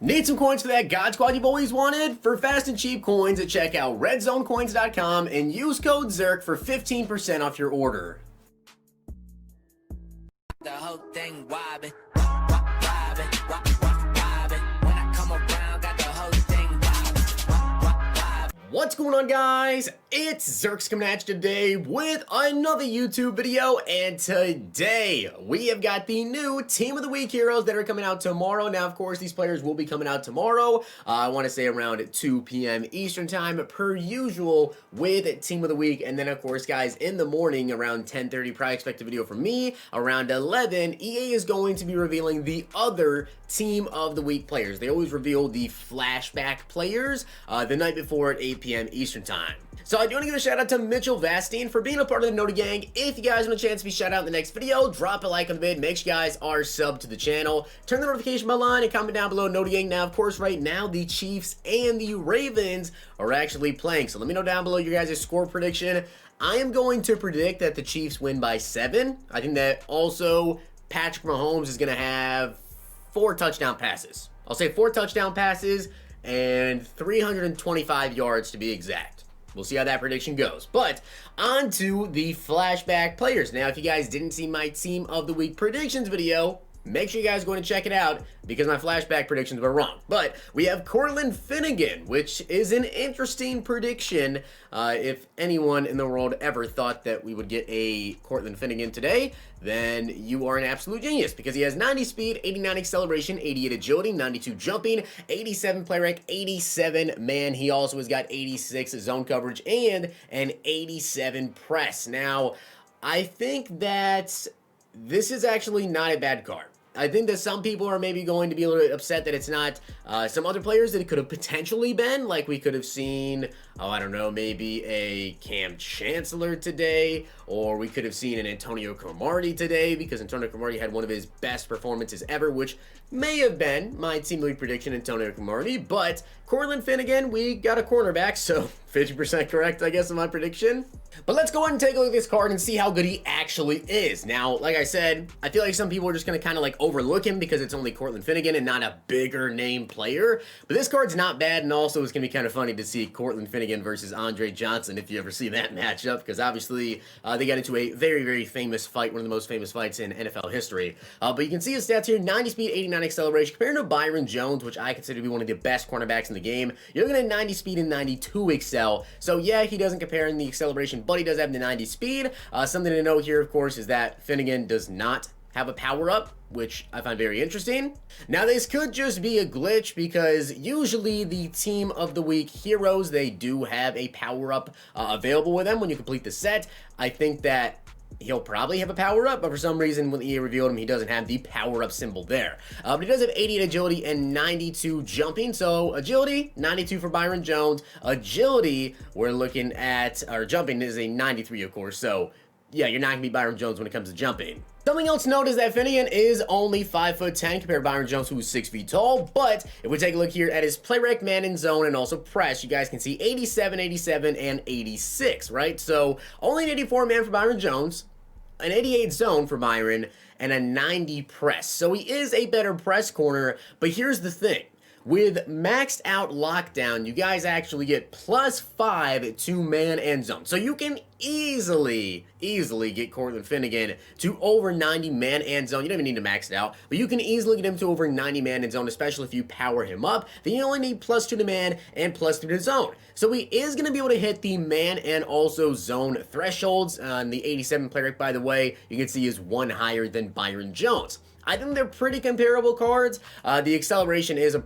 Need some coins for that God Squad you've always wanted? For fast and cheap coins, check out redzonecoins.com and use code ZERK for 15% off your order. The whole thing wobbin', wobbin', wobbin'. When I come around, got the whole thing wobbin'. What's going on, guys? It's Zirksee coming at you today with another YouTube video, and today we have got the new Team of the Week heroes that are coming out tomorrow. Now, of course, these players will be coming out tomorrow. I want to say around 2 p.m. Eastern time, per usual, with Team of the Week. And then, of course, guys, in the morning around 10:30, probably expect a video from me. Around 11, EA is going to be revealing the other Team of the Week players. They always reveal the flashback players the night before at 8 p.m. Eastern time. So I do want to give a shout out to Mitchell Vastine for being a part of the Totw gang. If you guys want a chance to be shout out in the next video, drop a like on the vid. Make sure you guys are subbed to the channel. Turn the notification bell on and comment down below Totw gang. Now, of course, right now the Chiefs and the Ravens are actually playing. So let me know down below your guys' score prediction. I am going to predict that the Chiefs win by 7. I think that also Patrick Mahomes is going to have 4 touchdown passes. I'll say 4 touchdown passes and 325 yards to be exact. We'll see how that prediction goes. But on to the flashback players. Now, if you guys didn't see my Team of the Week predictions video, make sure you guys go and check it out because my flashback predictions were wrong. But we have Cortland Finnegan, which is an interesting prediction. If anyone in the world ever thought that we would get a Cortland Finnegan today, then you are an absolute genius because he has 90 speed, 89 acceleration, 88 agility, 92 jumping, 87 play rank, 87 man. He also has got 86 zone coverage and an 87 press. Now, I think that this is actually not a bad card. I think that some people are maybe going to be a little bit upset that it's not some other players that it could have potentially been. Like we could have seen, I don't know, maybe a Cam Chancellor today, or we could have seen an Antonio Cromartie today because Antonio Cromartie had one of his best performances ever, which may have been my Team of the Week prediction, Antonio Cromartie. But Cortland Finnegan, we got a cornerback, so 50% correct, I guess, in my prediction. But let's go ahead and take a look at this card and see how good he actually is. Now, like I said, I feel like some people are just going to kind of like overlook him because it's only Cortland Finnegan and not a bigger name player. But this card's not bad, and also it's going to be kind of funny to see Cortland Finnegan versus Andre Johnson if you ever see that matchup, because obviously they got into a very, very famous fight, one of the most famous fights in NFL history. But you can see his stats here, 90 speed, 89 acceleration, compared to Byron Jones, which I consider to be one of the best cornerbacks in the game. You're looking at 90 speed and 92 excel. So yeah, he doesn't compare in the acceleration, but he does have the 90 speed. Something to note here, of course, is that Finnegan does not have a power-up, which I find very interesting. Now, this could just be a glitch because usually the Team of the Week heroes, they do have a power-up available with them when you complete the set. I think that he'll probably have a power-up, but for some reason when EA revealed him, he doesn't have the power-up symbol there. But he does have 88 agility and 92 jumping. So agility, 92 for Byron Jones. Agility, we're looking at, or jumping is a 93, of course. So yeah, you're not going to be Byron Jones when it comes to jumping. Something else to note is that Finnegan is only 5'10" compared to Byron Jones, who's 6 feet tall. But if we take a look here at his play rec, man in zone, and also press, you guys can see 87, 87, and 86, right? So only an 84 man for Byron Jones, an 88 zone for Byron, and a 90 press. So he is a better press corner, but here's the thing. With maxed out lockdown, you guys actually get +5 to man and zone. So you can easily get Cortland Finnegan to over 90 man and zone. You don't even need to max it out, but you can easily get him to over 90 man and zone, especially if you power him up. Then you only need +2 to man and +3 to zone. So he is going to be able to hit the man and also zone thresholds. On the 87 play rate, by the way, you can see is 1 higher than Byron Jones. I think they're pretty comparable cards. The acceleration is a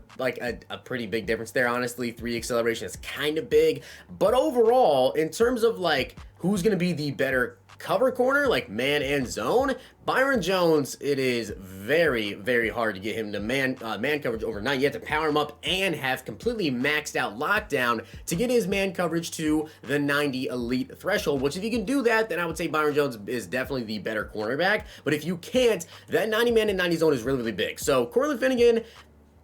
pretty big difference there, honestly. 3 acceleration is kind of big. But overall, in terms of like who's going to be the better cover corner, like man and zone, Byron Jones, it is very, very hard to get him to man coverage over 9. You have to power him up and have completely maxed out lockdown to get his man coverage to the 90 elite threshold, which if you can do that, then I would say Byron Jones is definitely the better cornerback. But if you can't, that 90 man and 90 zone is really, really big. So Cortland Finnegan,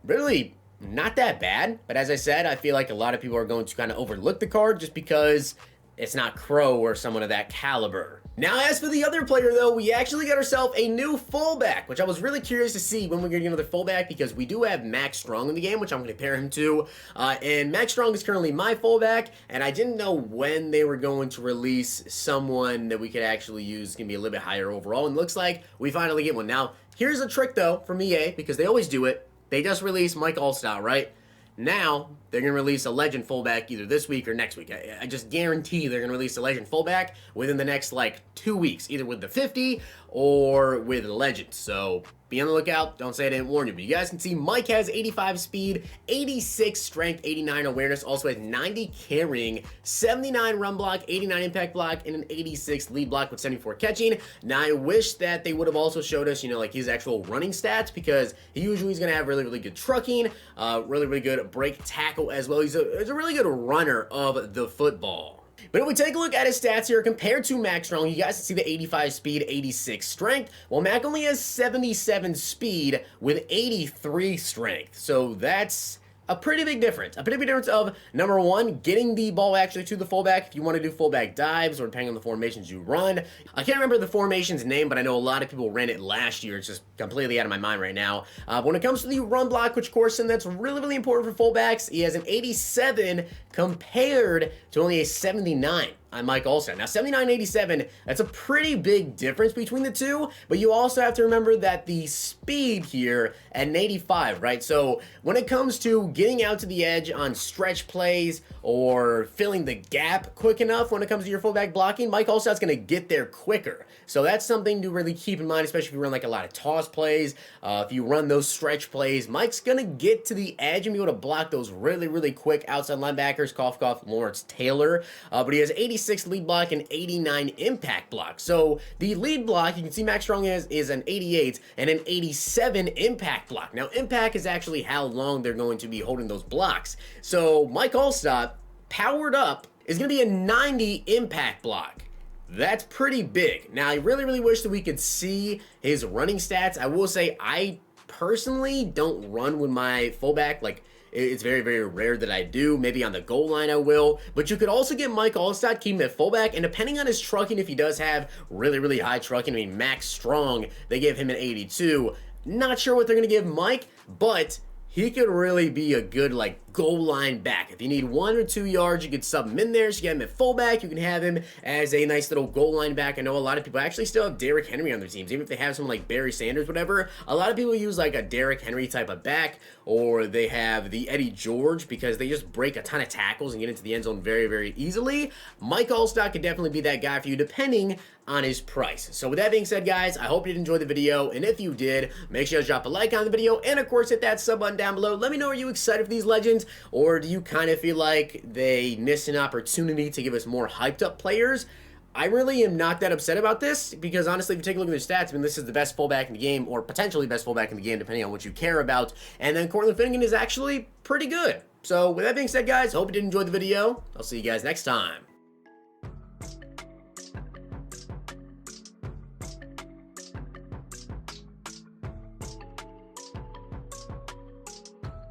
really not that bad. But as I said, I feel like a lot of people are going to kind of overlook the card just because it's not Crow or someone of that caliber. Now, as for the other player, though, we actually got ourselves a new fullback, which I was really curious to see when we're going to get another fullback, because we do have Max Strong in the game, which I'm going to pair him to. And Max Strong is currently my fullback, and I didn't know when they were going to release someone that we could actually use. It's going to be a little bit higher overall, and looks like we finally get one. Now, here's a trick, though, from EA, because they always do it. They just released Mike Alstott, right? Now, they're going to release a legend fullback either this week or next week. I just guarantee they're going to release a legend fullback within the next, 2 weeks, either with the 50 or with legend. So, be on the lookout. Don't say I didn't warn you. But you guys can see Mike has 85 speed, 86 strength, 89 awareness, also has 90 carrying, 79 run block, 89 impact block, and an 86 lead block with 74 catching. Now, I wish that they would have also showed us, his actual running stats, because he usually is going to have really, really good trucking, really, really good break tackle as well. He's a really good runner of the football. But if we take a look at his stats here, compared to Max Strong, you guys can see the 85 speed, 86 strength. Well, Mac only has 77 speed with 83 strength. So that's a pretty big difference. A pretty big difference of, number one, getting the ball actually to the fullback if you want to do fullback dives, or depending on the formations you run. I can't remember the formation's name, but I know a lot of people ran it last year. It's just completely out of my mind right now. But when it comes to the run block, which, of course, and that's really, really important for fullbacks, he has an 87 compared to only a 79 on Mike Alstott. Now, 79 and 87, that's a pretty big difference between the two, but you also have to remember that the speed here at an 85, right? So when it comes to getting out to the edge on stretch plays or filling the gap quick enough when it comes to your fullback blocking, Mike Alstott's going to get there quicker. So that's something to really keep in mind, especially if you run a lot of toss plays. If you run those stretch plays, Mike's going to get to the edge and be able to block those really, really quick outside linebackers, cough, cough, Lawrence Taylor. But he has 86 lead block and 89 impact block. So the lead block, you can see Max Strong is an 88 and an 87 impact block. Now, impact is actually how long they're going to be holding those blocks. So Mike Alstott, powered up, is going to be a 90 impact block. That's pretty big. Now, I really, really wish that we could see his running stats. I will say I personally don't run with my fullback. It's very, very rare that I do. Maybe on the goal line I will. But you could also get Mike Alstott, keep him at fullback, and depending on his trucking, if he does have really, really high trucking, Max Strong, they give him an 82. Not sure what they're going to give Mike, but he could really be a good, goal line back. If you need 1 or 2 yards, you could sub him in there. So you get him at fullback. You can have him as a nice little goal line back. I know a lot of people actually still have Derrick Henry on their teams. Even if they have someone like Barry Sanders, whatever, a lot of people use a Derrick Henry type of back, or they have the Eddie George, because they just break a ton of tackles and get into the end zone very, very easily. Mike Alstott could definitely be that guy for you, depending on his price. So with that being said, guys, I hope you did enjoy the video, and if you did, make sure to drop a like on the video, and of course hit that sub button down below. Let me know, are you excited for these legends, or do you kind of feel like they missed an opportunity to give us more hyped up players? I really am not that upset about this, because honestly, if you take a look at their stats, this is the best fullback in the game, or potentially best fullback in the game, depending on what you care about. And then Cortland Finnegan is actually pretty good. So with that being said, guys, hope you did enjoy the video. I'll see you guys next time.